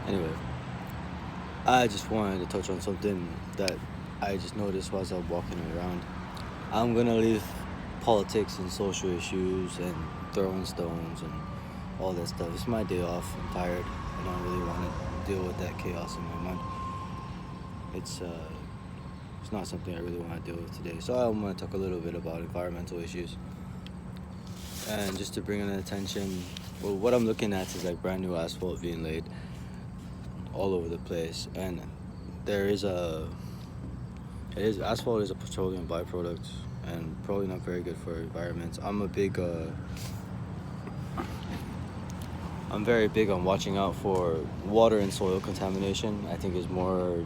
Anyway, I just wanted to touch on something that I just noticed while I was walking around. I'm gonna leave politics and social issues and throwing stones and all that stuff. It's my day off. I'm tired. I don't really want to deal with that chaos in my mind. It's uh, it's not something I really want to deal with today. So I want to talk a little bit about environmental issues. And just to bring an attention, well, what I'm looking at is like brand new asphalt being laid all over the place, and there is a it is asphalt is a petroleum byproduct and probably not very good for environments. I'm very big on watching out for water and soil contamination. I think is more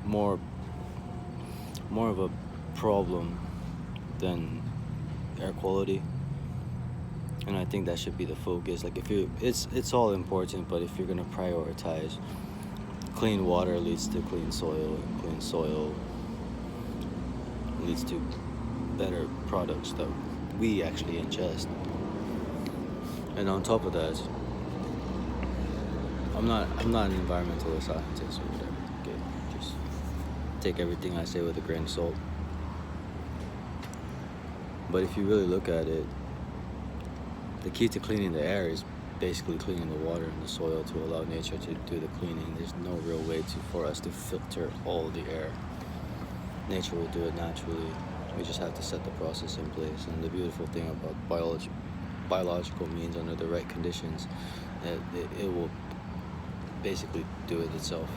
more of a problem than air quality, and I think that should be the focus. Like if you it's all important, but if you're going to prioritize clean water leads to clean soil, and clean soil leads to better products that we actually ingest. And on top of that, I'm not an environmental scientist or whatever. Okay, just take everything I say with a grain of salt. But if you really look at it, the key to cleaning the air is basically cleaning the water and the soil to allow nature to do the cleaning. There's no real way for us to filter all the air. Nature will do it naturally. We just have to set the process in place. And the beautiful thing about biological means, under the right conditions, that it will basically do it itself.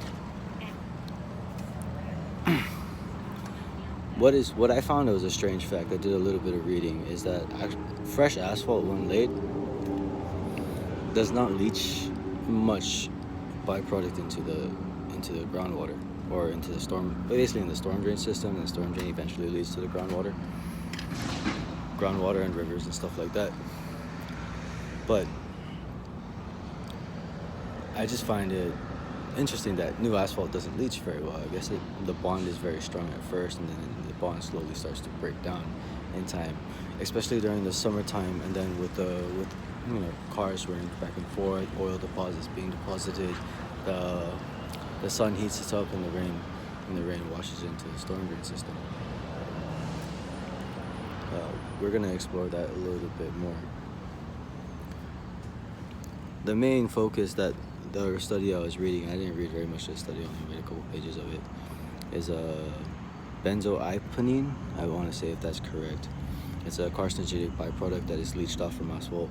What I found was a strange fact. I did a little bit of reading. Is that fresh asphalt, when laid, does not leach much byproduct into the groundwater or into the storm, basically in the storm drain system. And the storm drain eventually leads to the groundwater and rivers and stuff like that. But I just find it interesting that new asphalt doesn't leach very well. I guess the bond is very strong at first, and then the bond slowly starts to break down in time, especially during the summertime. And then with cars running back and forth, oil deposits being deposited, the sun heats it up, and the rain washes into the storm drain system. We're gonna explore that a little bit more. The main focus that the study I was reading, I didn't read very much of the study, I only read a couple pages of it, is benzoyl. I want to say if that's correct. It's a carcinogenic byproduct that is leached off from asphalt.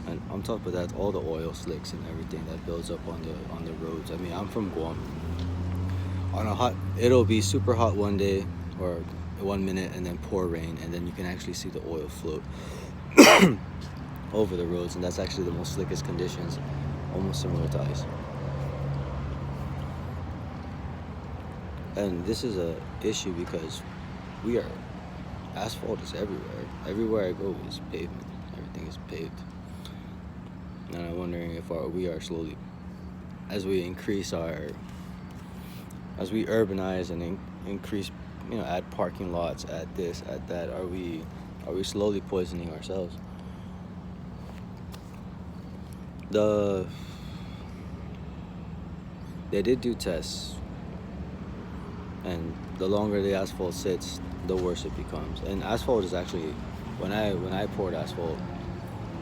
And on top of that, all the oil slicks and everything that builds up on the roads. I mean, I'm from Guam. It'll be super hot one day or 1 minute, and then pour rain, and then you can actually see the oil float over the roads, and that's actually the most slickest conditions, almost similar to ice. And this is a issue because asphalt is everywhere. Everywhere I go is pavement. Everything is paved. And I'm wondering if we are slowly, as we urbanize and increase, add parking lots, add this, add that, are we slowly poisoning ourselves? They did do tests, and the longer the asphalt sits, the worse it becomes. And asphalt is actually, when I poured asphalt,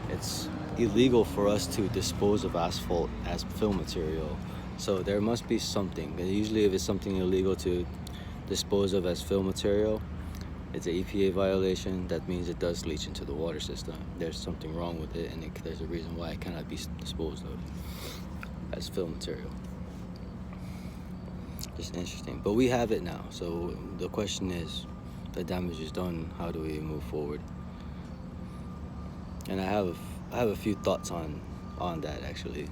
it's illegal for us to dispose of asphalt as fill material. So there must be something. And usually if it's something illegal to dispose of as fill material, it's an EPA violation. That means it does leach into the water system. There's something wrong with it, and there's a reason why it cannot be disposed of as fill material. Just interesting. But we have it now. So the question is, the damage is done. How do we move forward? And I have a few thoughts on that, actually.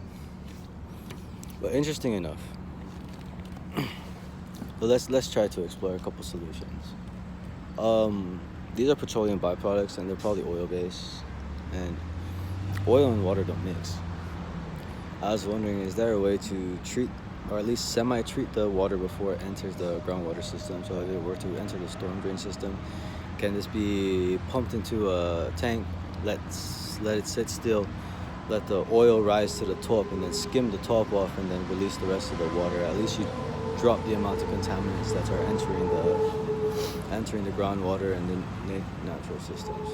But interesting enough. So let's try to explore a couple solutions. These are petroleum byproducts, and they're probably oil-based, and oil and water don't mix. I was wondering, is there a way to treat, or at least semi-treat, the water before it enters the groundwater system? So if it were to enter the storm drain system, can this be pumped into a tank, let it sit still, let the oil rise to the top and then skim the top off and then release the rest of the water. At least you drop the amount of contaminants that are entering the groundwater and the natural systems.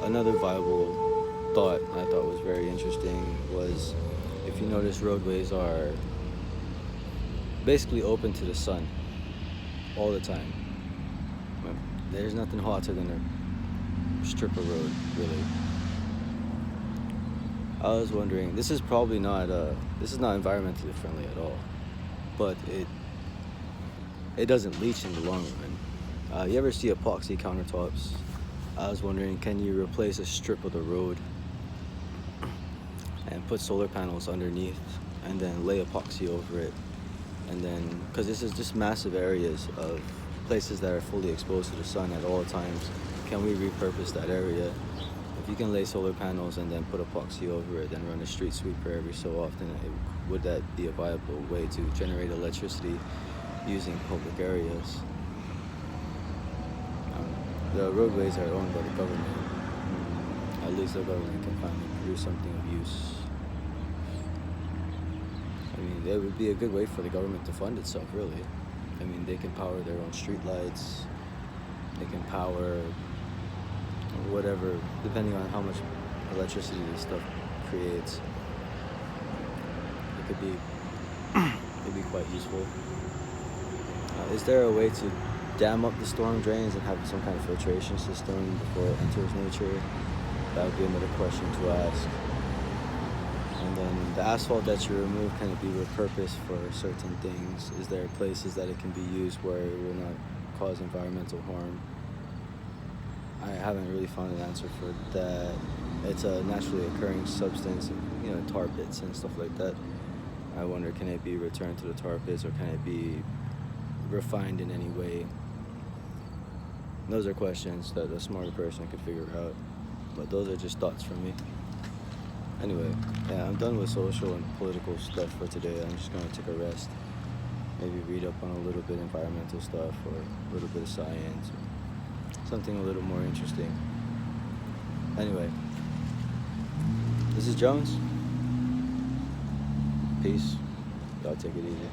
Another viable thought I thought was very interesting was, if you notice, roadways are basically open to the sun all the time. There's nothing hotter than a strip of road, really. I was wondering, this is not environmentally friendly at all, but it doesn't leach in the long run. You ever see epoxy countertops? I was wondering, can you replace a strip of the road and put solar panels underneath and then lay epoxy over it? And then, because this is just massive areas of places that are fully exposed to the sun at all times, can we repurpose that area? If you can lay solar panels and then put epoxy over it, then run a street sweeper every so often, would that be a viable way to generate electricity using public areas? The roadways are owned by the government. At least the government can finally produce something of use. I mean, it would be a good way for the government to fund itself, really. I mean, they can power their own streetlights. They can power whatever, depending on how much electricity this stuff creates. It could be quite useful. Is there a way to dam up the storm drains and have some kind of filtration system before it enters nature? That would be another question to ask. And then the asphalt that you remove, can it be repurposed for certain things? Is there places that it can be used where it will not cause environmental harm? I haven't really found an answer for that. It's a naturally occurring substance, tar pits and stuff like that. I wonder, can it be returned to the tar pits, or can it be refined in any way? Those are questions that a smarter person could figure out, but those are just thoughts from me. Anyway, yeah, I'm done with social and political stuff for today. I'm just going to take a rest, maybe read up on a little bit of environmental stuff or a little bit of science, or something a little more interesting. Anyway, this is Jones. Peace. Y'all take it easy.